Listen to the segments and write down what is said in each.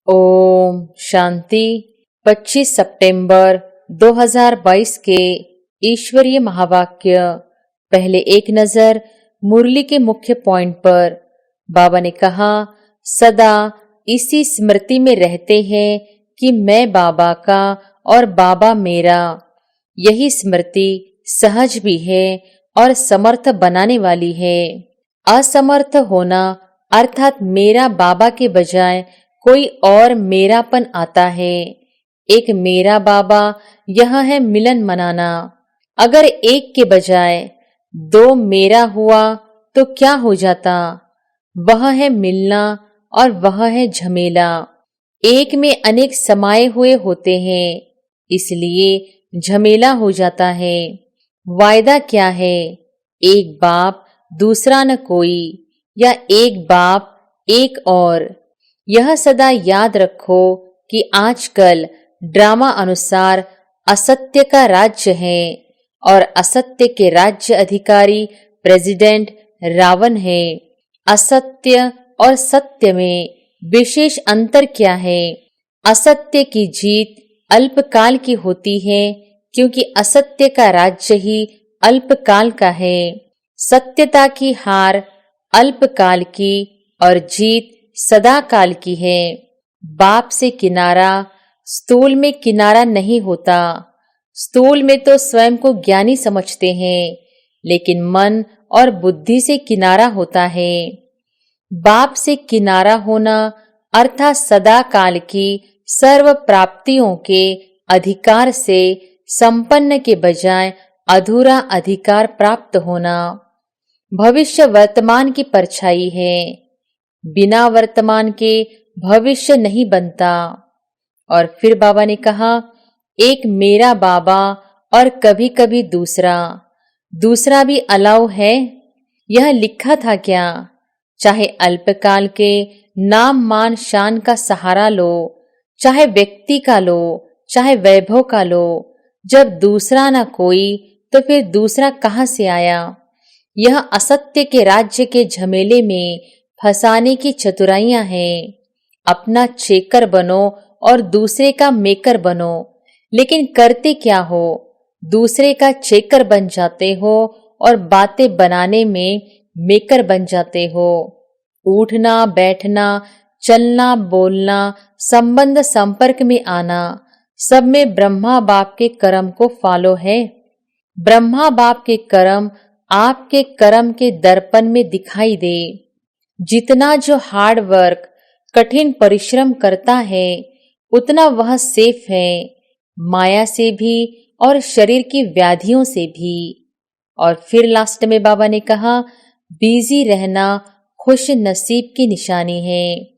ओम शांति। 25 सितंबर 2022 के ईश्वरीय महावाक्य। पहले एक नजर मुरली के मुख्य पॉइंट पर। बाबा ने कहा, सदा इसी स्मृति में रहते हैं कि मैं बाबा का और बाबा मेरा। यही स्मृति सहज भी है और समर्थ बनाने वाली है। असमर्थ होना अर्थात मेरा बाबा के बजाय कोई और मेरापन आता है। एक मेरा बाबा यह है मिलन मनाना। अगर एक के बजाय दो मेरा हुआ तो क्या हो जाता? वह है मिलना और वह है झमेला। एक में अनेक समाये हुए होते हैं, इसलिए झमेला हो जाता है। वायदा क्या है? एक बाप दूसरा न कोई, या एक बाप एक और। यह सदा याद रखो कि आजकल ड्रामा अनुसार असत्य का राज्य है और असत्य के राज्य अधिकारी प्रेसिडेंट रावण है। असत्य और सत्य में विशेष अंतर क्या है? असत्य की जीत अल्पकाल की होती है, क्योंकि असत्य का राज्य ही अल्पकाल का है। सत्यता की हार अल्पकाल की और जीत सदा काल की है। बाप से किनारा स्थूल में किनारा नहीं होता। स्थूल में तो स्वयं को ज्ञानी समझते हैं, लेकिन मन और बुद्धि से किनारा होता है। बाप से किनारा होना अर्थात सदा काल की सर्व प्राप्तियों के अधिकार से संपन्न के बजाय अधूरा अधिकार प्राप्त होना। भविष्य वर्तमान की परछाई है। बिना वर्तमान के भविष्य नहीं बनता। और फिर बाबा ने कहा, एक मेरा बाबा और कभी कभी दूसरा भी अलाउ है। यह लिखा था क्या? चाहे अल्पकाल के नाम मान शान का सहारा लो, चाहे व्यक्ति का लो, चाहे वैभव का लो, जब दूसरा ना कोई तो फिर दूसरा कहाँ से आया? यह असत्य के राज्य के झमेले में फंसाने की चतुराइयां हैं। अपना चेकर बनो और दूसरे का मेकर बनो, लेकिन करते क्या हो? दूसरे का चेकर बन जाते हो और बातें बनाने में मेकर बन जाते हो। उठना बैठना, चलना बोलना, संबंध संपर्क में आना, सब में ब्रह्मा बाप के कर्म को फॉलो है। ब्रह्मा बाप के कर्म आपके कर्म के दर्पण में दिखाई दे। जितना जो हार्ड वर्क कठिन परिश्रम करता है, उतना वह सेफ है, माया से भी और शरीर की व्याधियों से भी। और फिर लास्ट में बाबा ने कहा, बिजी रहना खुश नसीब की निशानी है।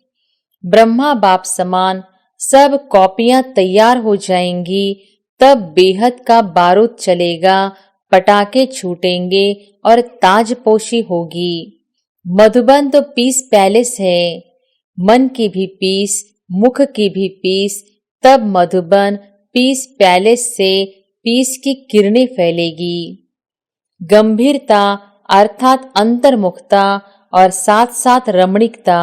ब्रह्मा बाप समान सब कॉपियां तैयार हो जाएंगी, तब बेहद का बारूद चलेगा, पटाखे छूटेंगे और ताजपोशी होगी। मधुबन तो पीस पैलेस है। मन की भी पीस, मुख की भी पीस, तब मधुबन पीस पैलेस से पीस की किरणें फैलेगी। गंभीरता अर्थात अंतर्मुखता और साथ साथ रमणीकता।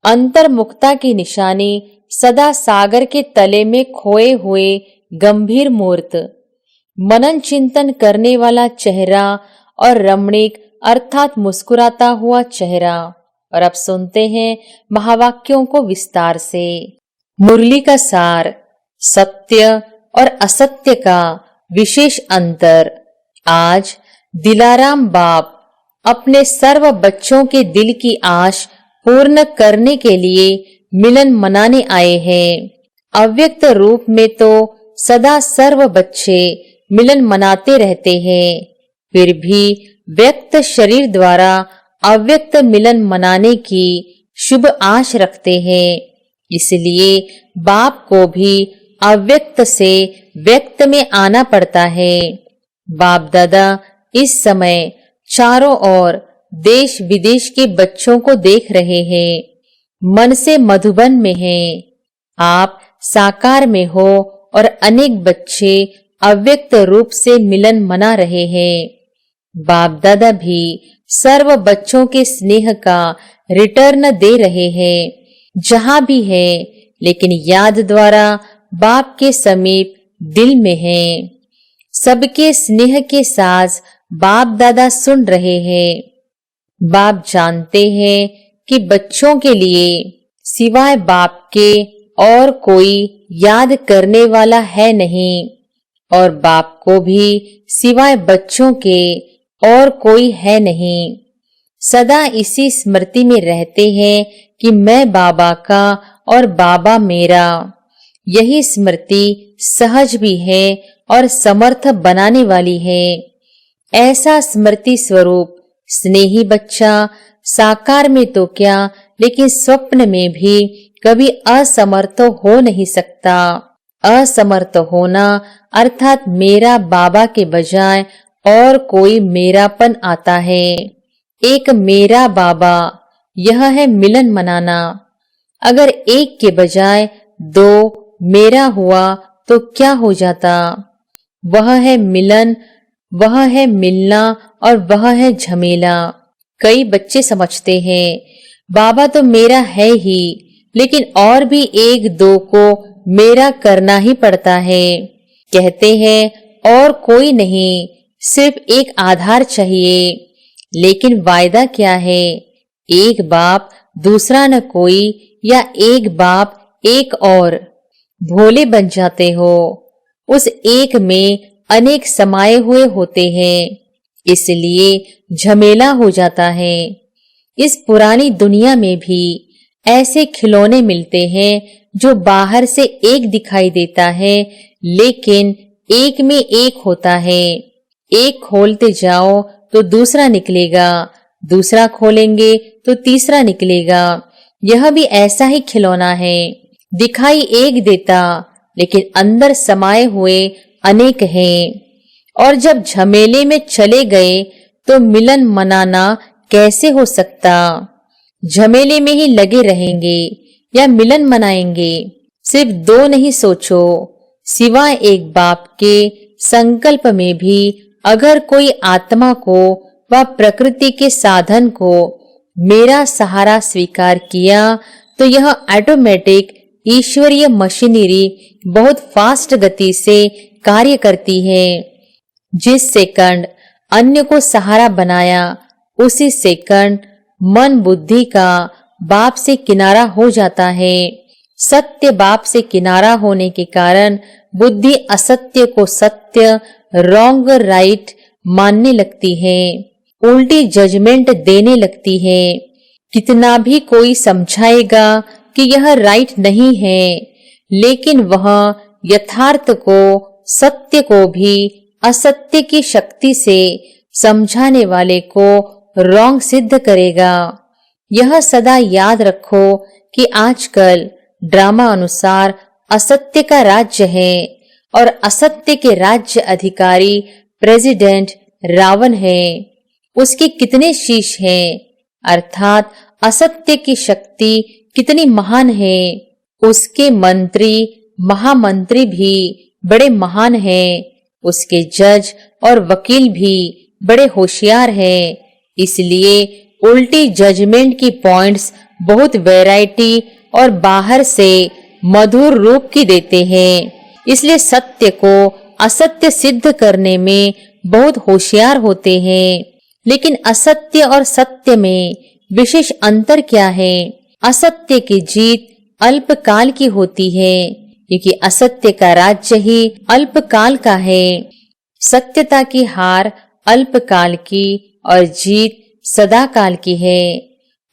अंतर्मुखता की निशानी सदा सागर के तले में खोए हुए गंभीर मूर्त, मनन चिंतन करने वाला चेहरा और रमणीक अर्थात मुस्कुराता हुआ चेहरा। और अब सुनते हैं महावाक्यों को विस्तार से। मुरली का सार, सत्य और असत्य का विशेष अंतर। आज दिलाराम बाप अपने सर्व बच्चों के दिल की आश पूर्ण करने के लिए मिलन मनाने आए हैं। अव्यक्त रूप में तो सदा सर्व बच्चे मिलन मनाते रहते हैं, फिर भी व्यक्त शरीर द्वारा अव्यक्त मिलन मनाने की शुभ आश रखते हैं। इसलिए बाप को भी अव्यक्त से व्यक्त में आना पड़ता है। बाप दादा इस समय चारों ओर देश विदेश के बच्चों को देख रहे हैं। मन से मधुबन में हैं। आप साकार में हो और अनेक बच्चे अव्यक्त रूप से मिलन मना रहे हैं। बाप दादा भी सर्व बच्चों के स्नेह का रिटर्न दे रहे हैं। जहां भी है, लेकिन याद द्वारा बाप के समीप दिल में है। सबके स्नेह के साज बाप दादा सुन रहे हैं। बाप जानते हैं कि बच्चों के लिए सिवाय बाप के और कोई याद करने वाला है नहीं, और बाप को भी सिवाय बच्चों के और कोई है नहीं। सदा इसी स्मृति में रहते हैं कि मैं बाबा का और बाबा मेरा। यही स्मृति सहज भी है और समर्थ बनाने वाली है। ऐसा स्मृति स्वरूप स्नेही बच्चा साकार में तो क्या, लेकिन स्वप्न में भी कभी असमर्थ हो नहीं सकता। असमर्थ होना अर्थात मेरा बाबा के बजाय और कोई मेरापन आता है। एक मेरा बाबा, यह है मिलन मनाना। अगर एक के बजाय दो मेरा हुआ तो क्या हो जाता? वह है मिलन, वह है मिलना, और वह है झमेला। कई बच्चे समझते हैं बाबा तो मेरा है ही, लेकिन और भी एक दो को मेरा करना ही पड़ता है। कहते हैं और कोई नहीं, सिर्फ एक आधार चाहिए। लेकिन वायदा क्या है? एक बाप दूसरा न कोई, या एक बाप एक और। भोले बन जाते हो। उस एक में अनेक समाये हुए होते हैं, इसलिए झमेला हो जाता है। इस पुरानी दुनिया में भी ऐसे खिलौने मिलते हैं जो बाहर से एक दिखाई देता है, लेकिन एक में एक होता है। एक खोलते जाओ तो दूसरा निकलेगा, दूसरा खोलेंगे तो तीसरा निकलेगा। यह भी ऐसा ही खिलौना है। दिखाई एक देता, लेकिन अंदर समाये हुए अनेक हैं। और जब झमेले में चले गए तो मिलन मनाना कैसे हो सकता? झमेले में ही लगे रहेंगे या मिलन मनाएंगे? सिर्फ दो नहीं सोचो, सिवाय एक बाप के संकल्प में भी अगर कोई आत्मा को व प्रकृति के साधन को मेरा सहारा स्वीकार किया तो यह ऑटोमेटिक ईश्वरीय मशीनरी बहुत फास्ट गति से कार्य करती है। जिस सेकंड अन्य को सहारा बनाया, उसी सेकंड मन बुद्धि का बाप से किनारा हो जाता है। सत्य बाप से किनारा होने के कारण बुद्धि असत्य को सत्य, रॉन्ग राइट मानने लगती है, उल्टी जजमेंट देने लगती है। कितना भी कोई समझाएगा कि यह राइट नहीं है, लेकिन वह यथार्थ को, सत्य को भी असत्य की शक्ति से समझाने वाले को रॉन्ग सिद्ध करेगा। यह सदा याद रखो कि आजकल ड्रामा अनुसार असत्य का राज्य है और असत्य के राज्य अधिकारी प्रेसिडेंट रावण है। उसके कितने शीश हैं, अर्थात असत्य की शक्ति कितनी महान है। उसके मंत्री महामंत्री भी बड़े महान हैं। उसके जज और वकील भी बड़े होशियार हैं। इसलिए उल्टी जजमेंट की पॉइंट्स बहुत वैरायटी और बाहर से मधुर रूप की देते हैं। इसलिए सत्य को असत्य सिद्ध करने में बहुत होशियार होते हैं। लेकिन असत्य और सत्य में विशेष अंतर क्या है? असत्य की जीत अल्पकाल की होती है, क्योंकि असत्य का राज्य ही अल्पकाल का है। सत्यता की हार अल्पकाल की और जीत सदा काल की है।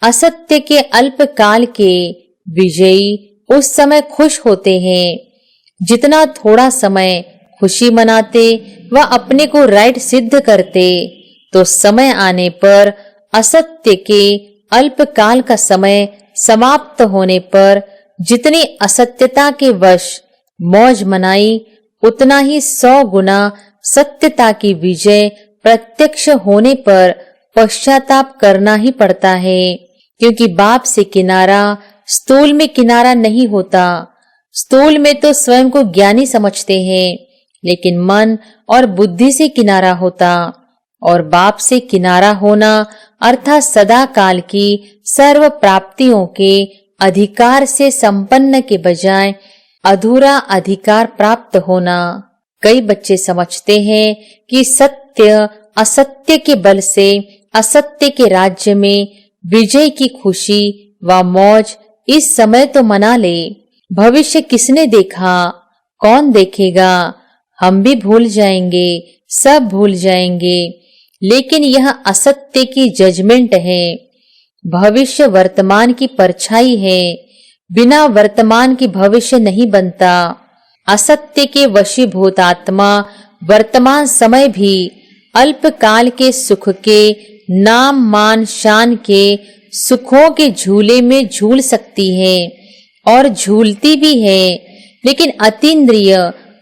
असत्य के अल्पकाल के विजयी उस समय खुश होते हैं जितना थोड़ा समय खुशी मनाते व अपने को राइट सिद्ध करते, तो समय आने पर असत्य के अल्पकाल का समय समाप्त होने पर जितनी असत्यता के वश मौज मनाई, उतना ही 100 गुना सत्यता की विजय प्रत्यक्ष होने पर पश्चाताप करना ही पड़ता है। क्योंकि बाप से किनारा स्थूल में किनारा नहीं होता। स्थूल में तो स्वयं को ज्ञानी समझते हैं, लेकिन मन और बुद्धि से किनारा होता। और बाप से किनारा होना अर्थात सदा काल की सर्व प्राप्तियों के अधिकार से संपन्न के बजाय अधूरा अधिकार प्राप्त होना। कई बच्चे समझते हैं कि सत्य असत्य के बल से असत्य के राज्य में विजय की खुशी व मौज इस समय तो मना ले, भविष्य किसने देखा, कौन देखेगा, हम भी भूल जाएंगे, सब भूल जाएंगे। लेकिन यह असत्य की जजमेंट है। भविष्य वर्तमान की परछाई है, बिना वर्तमान की भविष्य नहीं बनता। असत्य के वशीभूत आत्मा वर्तमान समय भी अल्पकाल के सुख के, नाम मान शान के सुखों के झूले में झूल सकती है और झूलती भी है, लेकिन अतीन्द्रिय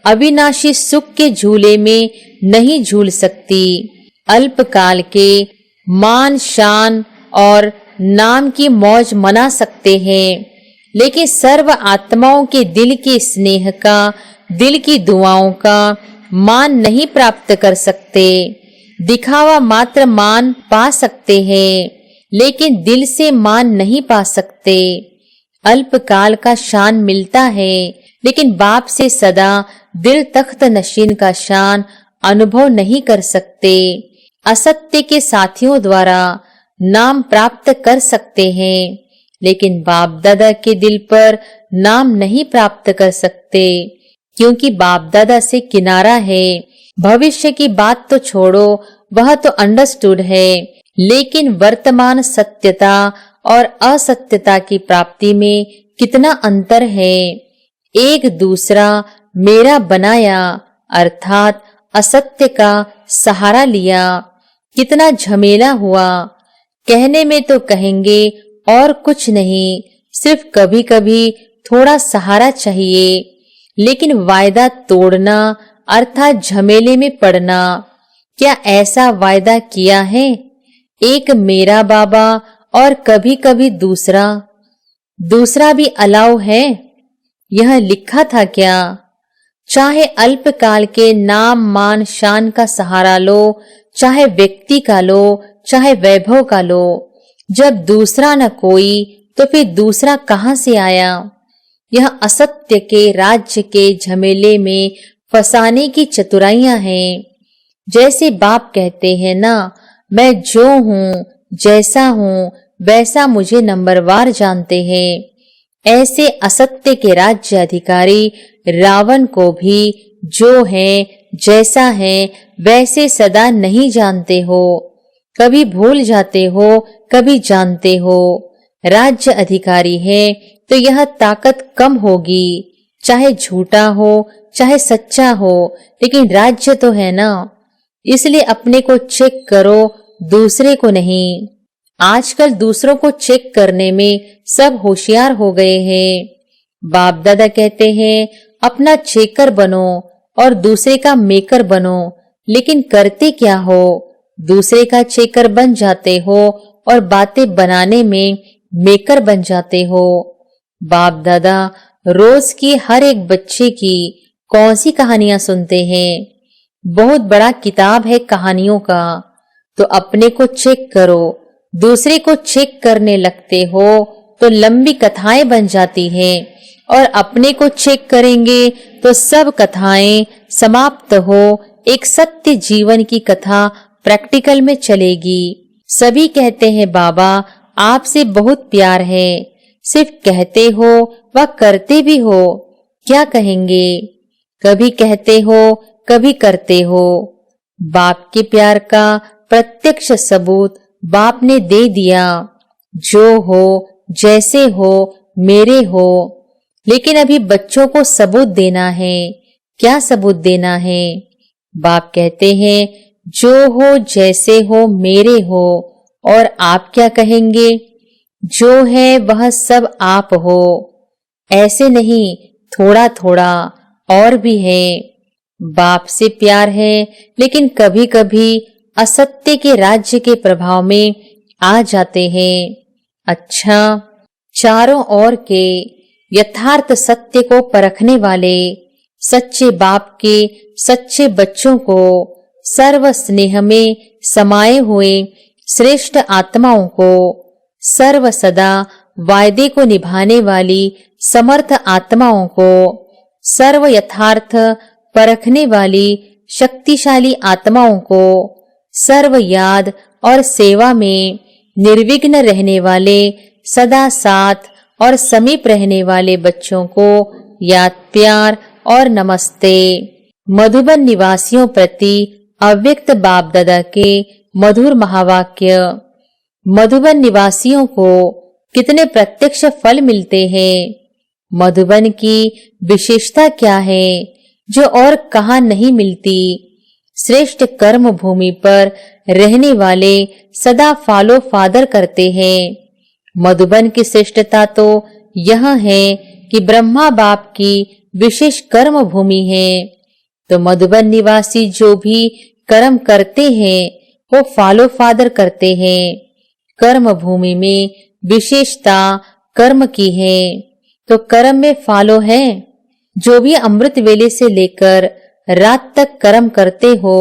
अविनाशी सुख के झूले में नहीं झूल सकती। अल्पकाल के मान शान और नाम की मौज मना सकते हैं, लेकिन सर्व आत्माओं के दिल के स्नेह का, दिल की दुआओं का मान नहीं प्राप्त कर सकते। दिखावा मात्र मान पा सकते हैं, लेकिन दिल से मान नहीं पा सकते। अल्पकाल का शान मिलता है, लेकिन बाप से सदा दिल तख्त नशीन का शान अनुभव नहीं कर सकते। असत्य के साथियों द्वारा नाम प्राप्त कर सकते हैं, लेकिन बाप दादा के दिल पर नाम नहीं प्राप्त कर सकते, क्योंकि बाप दादा से किनारा है। भविष्य की बात तो छोड़ो, वह तो अंडरस्टूड है, लेकिन वर्तमान सत्यता और असत्यता की प्राप्ति में कितना अंतर है। एक दूसरा मेरा बनाया अर्थात असत्य का सहारा लिया, कितना झमेला हुआ। कहने में तो कहेंगे और कुछ नहीं, सिर्फ कभी कभी थोड़ा सहारा चाहिए, लेकिन वायदा तोड़ना अर्थात झमेले में पड़ना, क्या ऐसा वायदा किया है? एक मेरा बाबा और कभी कभी दूसरा भी अलाउ है, यह लिखा था क्या? चाहे अल्पकाल के नाम मान शान का सहारा लो, चाहे व्यक्ति का लो, चाहे वैभव का लो, जब दूसरा न कोई तो फिर दूसरा कहां से आया? यह असत्य के राज्य के झमेले में फंसाने की चतुराइयां हैं। जैसे बाप कहते हैं ना, मैं जो हूँ, जैसा हूँ, वैसा मुझे नंबरवार जानते हैं। ऐसे असत्य के राज्य अधिकारी रावण को भी जो है, जैसा है, वैसे सदा नहीं जानते हो। कभी भूल जाते हो, कभी जानते हो। राज्य अधिकारी है तो यह ताकत कम होगी, चाहे झूठा हो चाहे सच्चा हो, लेकिन राज्य तो है ना। इसलिए अपने को चेक करो, दूसरे को नहीं। आजकल दूसरों को चेक करने में सब होशियार हो गए हैं। बाप दादा कहते हैं अपना चेकर बनो और दूसरे का मेकर बनो, लेकिन करते क्या हो? दूसरे का चेकर बन जाते हो और बातें बनाने में मेकर बन जाते हो। बाप दादा रोज की हर एक बच्चे की कौन सी कहानियां सुनते हैं? बहुत बड़ा किताब है कहानियों का। तो अपने को चेक करो, दूसरे को चेक करने लगते हो तो लंबी कथाएं बन जाती हैं, और अपने को चेक करेंगे तो सब कथाएं समाप्त हो, एक सत्य जीवन की कथा प्रैक्टिकल में चलेगी। सभी कहते हैं बाबा आपसे बहुत प्यार है, सिर्फ कहते हो व करते भी हो, क्या कहेंगे? कभी कहते हो कभी करते हो। बाप के प्यार का प्रत्यक्ष सबूत बाप ने दे दिया। जो हो, जैसे हो, मेरे हो। लेकिन अभी बच्चों को सबूत देना है। क्या सबूत देना है? बाप कहते हैं जो हो, जैसे हो, मेरे हो। और आप क्या कहेंगे? जो है वह सब आप हो। ऐसे नहीं, थोड़ा थोड़ा और भी है। बाप से प्यार है, लेकिन कभी कभी असत्य के राज्य के प्रभाव में आ जाते हैं। अच्छा, चारों ओर के यथार्थ सत्य को परखने वाले सच्चे बाप के सच्चे बच्चों को, सर्व स्नेह में समाये हुए श्रेष्ठ आत्माओं को सर्व सदा वायदे को निभाने वाली समर्थ आत्माओं को, सर्व यथार्थ परखने वाली शक्तिशाली आत्माओं को, सर्व याद और सेवा में निर्विघ्न रहने वाले, सदा साथ और समीप रहने वाले बच्चों को याद प्यार और नमस्ते। मधुबन निवासियों प्रति अव्यक्त बाप दादा के मधुर महावाक्य। मधुबन निवासियों को कितने प्रत्यक्ष फल मिलते हैं? मधुबन की विशेषता क्या है जो और कहाँ नहीं मिलती? श्रेष्ठ कर्म भूमि पर रहने वाले सदा फॉलो फादर करते हैं। मधुबन की श्रेष्ठता तो यह है कि ब्रह्मा बाप की विशेष कर्म भूमि है। तो मधुबन निवासी जो भी कर्म करते हैं वो फॉलो फादर करते हैं। कर्म भूमि में विशेषता कर्म की है, तो कर्म में फॉलो है। जो भी अमृत वेले से लेकर रात तक कर्म करते हो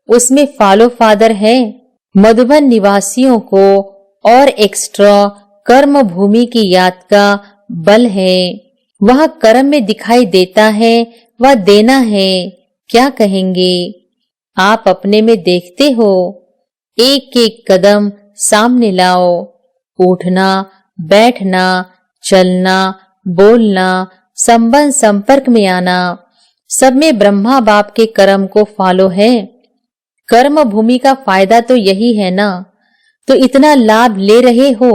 उसमें फॉलो फादर है। मधुबन निवासियों को और एक्स्ट्रा कर्म भूमि की याद का बल है। वह कर्म में दिखाई देता है, वह देना है। क्या कहेंगे? आप अपने में देखते हो। एक एक कदम सामने लाओ। उठना, बैठना, चलना, बोलना, संबंध संपर्क में आना, सब में ब्रह्मा बाप के कर्म को फॉलो है। कर्म भूमि का फायदा तो यही है ना, तो इतना लाभ ले रहे हो।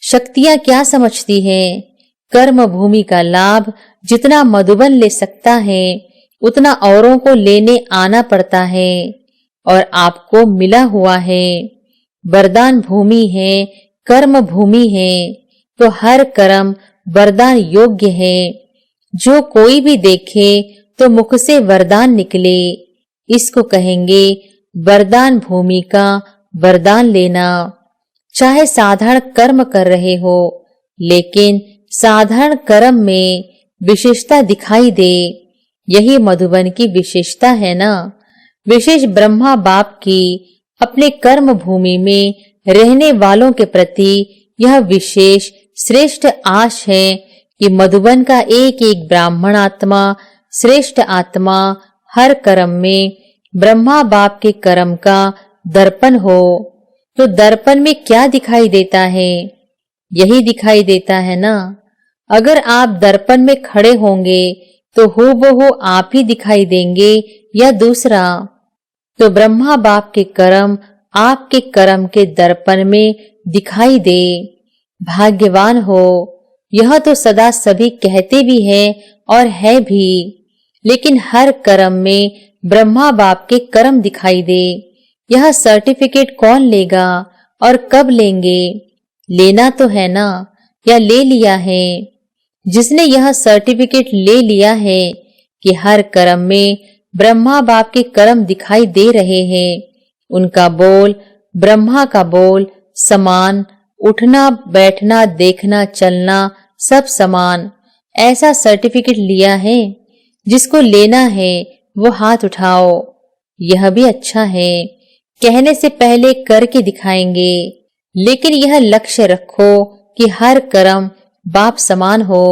शक्तियां क्या समझती हैं? कर्म भूमि का लाभ जितना मधुबन ले सकता है उतना औरों को लेने आना पड़ता है, और आपको मिला हुआ है। वरदान भूमि है, कर्म भूमि है, तो हर कर्म वरदान योग्य है। जो कोई भी देखे तो मुख से वरदान निकले, इसको कहेंगे वरदान भूमि का वरदान लेना। चाहे साधारण कर्म कर रहे हो, लेकिन साधारण कर्म में विशेषता दिखाई दे, यही मधुबन की विशेषता है ना। विशेष ब्रह्मा बाप की अपने कर्म भूमि में रहने वालों के प्रति यह विशेष श्रेष्ठ आश है कि मधुबन का एक एक ब्राह्मण आत्मा, श्रेष्ठ आत्मा हर कर्म में ब्रह्मा बाप के कर्म का दर्पण हो। तो दर्पण में क्या दिखाई देता है? यही दिखाई देता है ना। अगर आप दर्पण में खड़े होंगे तो हूबहू आप ही दिखाई देंगे या दूसरा। तो ब्रह्मा बाप के कर्म आपके कर्म के दर्पण में दिखाई दे। भाग्यवान हो। यह तो सदा सभी कहते भी हैं और है भी, लेकिन हर कर्म में ब्रह्मा बाप के कर्म दिखाई दे। यह सर्टिफिकेट कौन लेगा और कब लेंगे? लेना तो है ना, या ले लिया है? जिसने यह सर्टिफिकेट ले लिया है कि हर कर्म में ब्रह्मा बाप के कर्म दिखाई दे रहे हैं, उनका बोल ब्रह्मा का बोल समान, उठना, बैठना, देखना, चलना सब समान, ऐसा सर्टिफिकेट लिया है। जिसको लेना है वो हाथ उठाओ। यह भी अच्छा है। कहने से पहले करके दिखाएंगे, लेकिन यह लक्ष्य रखो कि हर कर्म बाप समान हो।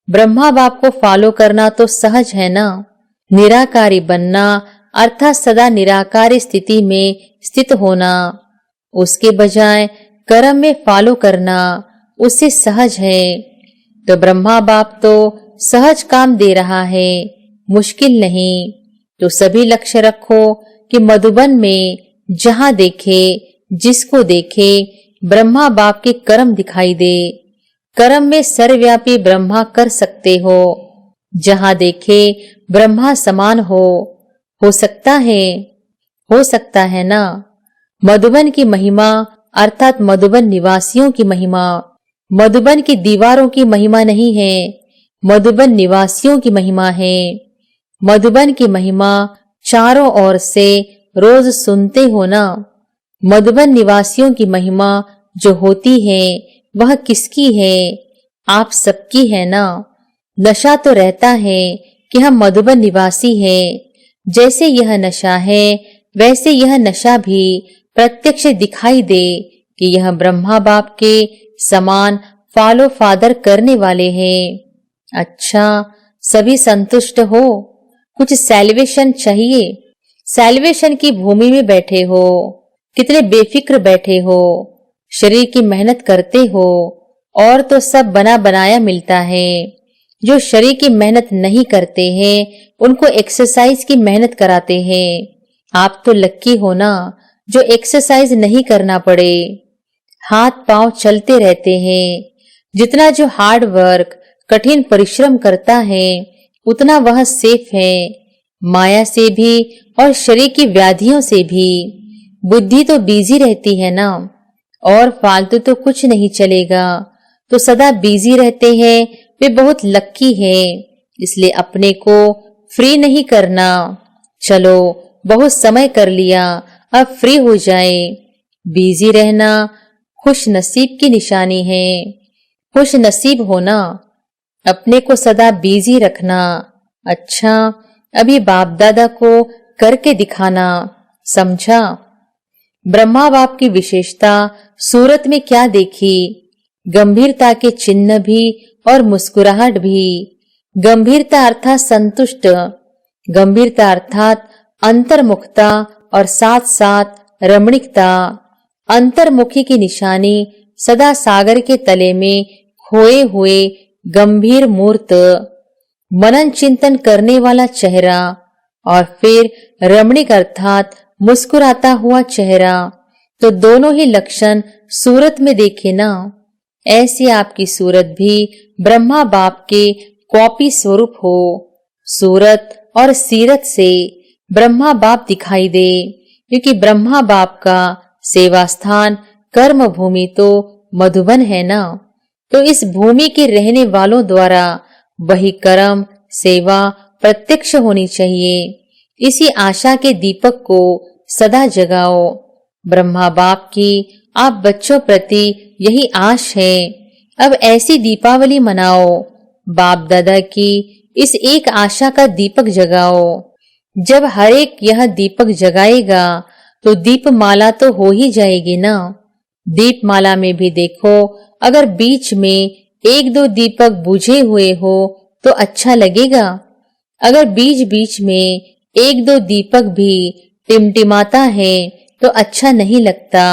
ब्रह्मा बाप को फॉलो करना तो सहज है ना। निराकारी बनना अर्थात सदा निराकारी स्थिति में स्थित होना, उसके बजाय कर्म में फॉलो करना उससे सहज है। तो ब्रह्मा बाप तो सहज काम दे रहा है, मुश्किल नहीं। तो सभी लक्ष्य रखो कि मधुबन में जहां देखे, जिसको देखे, ब्रह्मा बाप के कर्म दिखाई दे। कर्म में सर्वव्यापी ब्रह्मा कर सकते हो। जहां देखे ब्रह्मा समान हो सकता है, हो सकता है ना। मधुबन की महिमा अर्थात मधुबन निवासियों की महिमा, मधुबन की दीवारों की महिमा नहीं है, मधुबन निवासियों की महिमा है। मधुबन की महिमा चारों ओर से रोज सुनते हो ना। मधुबन निवासियों की महिमा जो होती है वह किसकी है? आप सबकी है ना। नशा तो रहता है कि हम मधुबन निवासी हैं। जैसे यह नशा है वैसे यह नशा भी प्रत्यक्ष दिखाई दे कि यह ब्रह्मा बाप के समान फॉलो फादर करने वाले हैं। अच्छा, सभी संतुष्ट हो? कुछ सेलिब्रेशन चाहिए? सेलिब्रेशन की भूमि में बैठे हो, कितने बेफिक्र बैठे हो, शरीर की मेहनत करते हो और तो सब बना बनाया मिलता है। जो शरीर की मेहनत नहीं करते हैं उनको एक्सरसाइज की मेहनत कराते हैं। आप तो लक्की हो ना जो एक्सरसाइज नहीं करना पड़े, हाथ पांव चलते रहते हैं। जितना जो हार्ड वर्क कठिन परिश्रम करता है उतना वह सेफ है, माया से भी और शरीर की व्याधियों से भी। बुद्धि तो बिजी रहती है ना, और फालतू तो कुछ नहीं चलेगा। तो सदा बिजी रहते हैं वे बहुत लक्की है। इसलिए अपने को फ्री नहीं करना। चलो बहुत समय कर लिया, अब फ्री हो जाए। बिजी रहना खुश नसीब की निशानी है। खुश नसीब होना, अपने को सदा बिजी रखना। अच्छा, अभी बाप दादा को करके दिखाना, समझा? ब्रह्मा बाप की विशेषता सूरत में क्या देखी? गंभीरता के चिन्ह भी और मुस्कुराहट भी। गंभीरता अर्थात संतुष्ट, गंभीरता अर्थात अंतर्मुखता और साथ साथ रमणीकता। अंतर्मुखी की निशानी सदा सागर के तले में खोए हुए गंभीर मूर्त, मनन चिंतन करने वाला चेहरा, और फिर रमणीक अर्थात मुस्कुराता हुआ चेहरा। तो दोनों ही लक्षण सूरत में देखे ना। ऐसी आपकी सूरत भी ब्रह्मा बाप के कॉपी स्वरूप हो। सूरत और सीरत से ब्रह्मा बाप दिखाई दे, क्योंकि ब्रह्मा बाप का सेवा स्थान कर्म भूमि तो मधुबन है ना। तो इस भूमि के रहने वालों द्वारा वही कर्म सेवा प्रत्यक्ष होनी चाहिए। इसी आशा के दीपक को सदा जगाओ। ब्रह्मा बाप की आप बच्चों प्रति यही आश है। अब ऐसी दीपावली मनाओ, बाप दादा की इस एक आशा का दीपक जगाओ। जब हर एक यह दीपक जगाएगा तो दीपमाला तो हो ही जाएगी ना। दीपमाला में भी देखो, अगर बीच में एक दो दीपक बुझे हुए हो तो अच्छा लगेगा। अगर बीच बीच में एक दो दीपक भी टिमटिमाता है तो अच्छा नहीं लगता।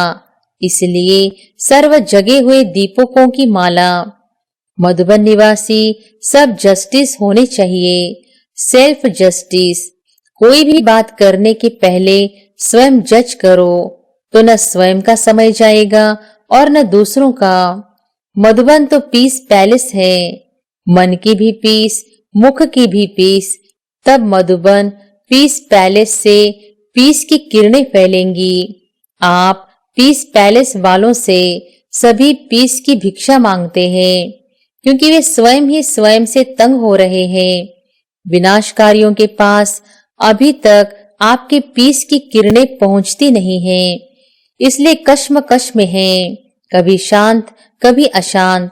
इसलिए सर्व जगे हुए दीपकों की माला। मधुबन निवासी सब जस्टिस होने चाहिए, सेल्फ जस्टिस। कोई भी बात करने के पहले स्वयं जज करो, तो न स्वयं का समय जाएगा और न दूसरों का। मधुबन तो पीस पैलेस है, मन की भी पीस, मुख की भी पीस। तब मधुबन पीस पैलेस से पीस की किरणें फैलेंगी। आप पीस पैलेस वालों से सभी पीस की भिक्षा मांगते हैं, क्योंकि वे स्वयं ही स्वयं से तंग हो रहे हैं। विनाशकारियों के पास अभी तक आपके पीस की किरणें पहुंचती नहीं हैं, इसलिए कश्मकश में हैं, कभी शांत कभी अशांत।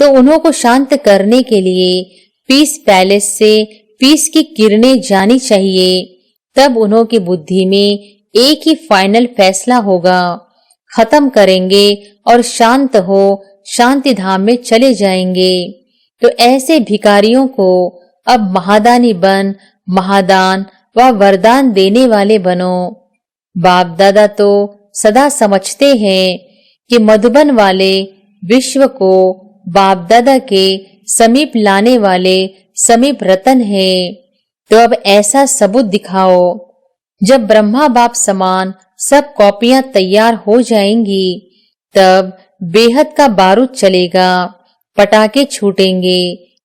तो उन्हों को शांत करने के लिए पीस पैलेस से पीस की किरणें जानी चाहिए। तब उन्हों की बुद्धि में एक ही फाइनल फैसला होगा, खत्म करेंगे और शांत हो शांति धाम में चले जाएंगे। तो ऐसे भिखारियों को अब महादानी बन महादान व वरदान देने वाले बनो। बाप दादा तो सदा समझते हैं कि मधुबन वाले विश्व को बाप दादा के समीप लाने वाले समीप रतन है। तो अब ऐसा सबूत दिखाओ। जब ब्रह्मा बाप समान सब कॉपियां तैयार हो जाएंगी तब बेहद का बारूद चलेगा, पटाखे छूटेंगे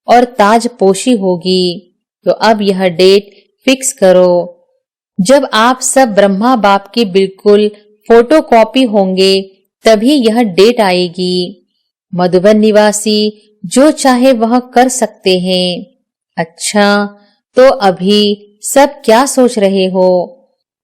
और ताजपोशी होगी। तो अब यह डेट फिक्स करो। जब आप सब ब्रह्मा बाप की बिल्कुल फोटोकॉपी होंगे तभी यह डेट आएगी। मधुबन निवासी जो चाहे वह कर सकते हैं। अच्छा, तो अभी सब क्या सोच रहे हो?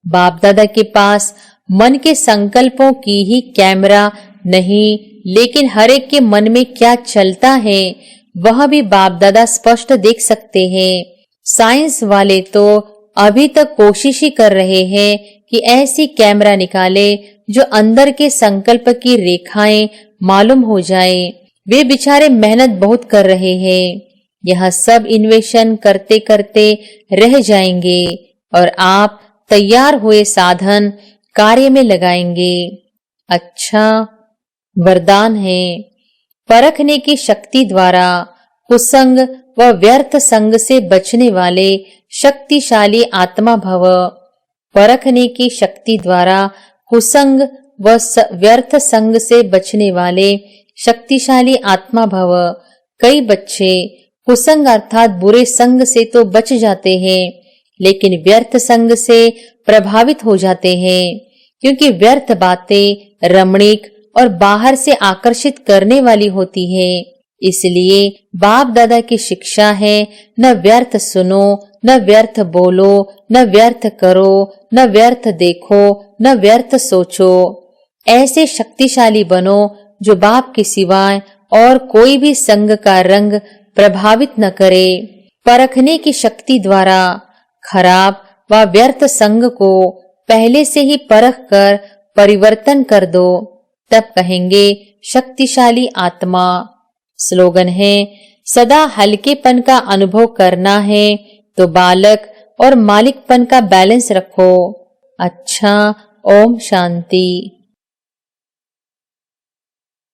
बाप दादा के पास मन के संकल्पों की ही कैमरा नहीं, लेकिन हर एक के मन में क्या चलता है वह भी बाप दादा स्पष्ट देख सकते हैं। साइंस वाले तो अभी तक कोशिश ही कर रहे हैं कि ऐसी कैमरा निकाले जो अंदर के संकल्प की रेखाएं मालूम हो जाए, वे बेचारे मेहनत बहुत कर रहे हैं। यह सब इन्वेशन करते करते रह जाएंगे और आप तैयार हुए साधन कार्य में लगाएंगे। अच्छा, वरदान है, परखने की शक्ति द्वारा कुसंग व व्यर्थ संग से बचने वाले शक्तिशाली आत्मा भव। परखने की शक्ति द्वारा कुसंग व व्यर्थ संग से बचने वाले शक्तिशाली आत्मा भव। कई बच्चे कुसंग अर्थात बुरे संग से तो बच जाते हैं, लेकिन व्यर्थ संग से प्रभावित हो जाते हैं, क्योंकि व्यर्थ बातें रमणीक और बाहर से आकर्षित करने वाली होती है। इसलिए बाप दादा की शिक्षा है, न व्यर्थ सुनो, न व्यर्थ बोलो, न व्यर्थ करो, न व्यर्थ देखो, न व्यर्थ सोचो। ऐसे शक्तिशाली बनो जो बाप के सिवाय और कोई भी संग का रंग प्रभावित न करे। परखने की शक्ति द्वारा खराब व व्यर्थ संग को पहले से ही परख कर परिवर्तन कर दो, तब कहेंगे शक्तिशाली आत्मा। स्लोगन है, सदा हल्केपन का अनुभव करना है तो बालक और मालिकपन का बैलेंस रखो। अच्छा, ओम शांति।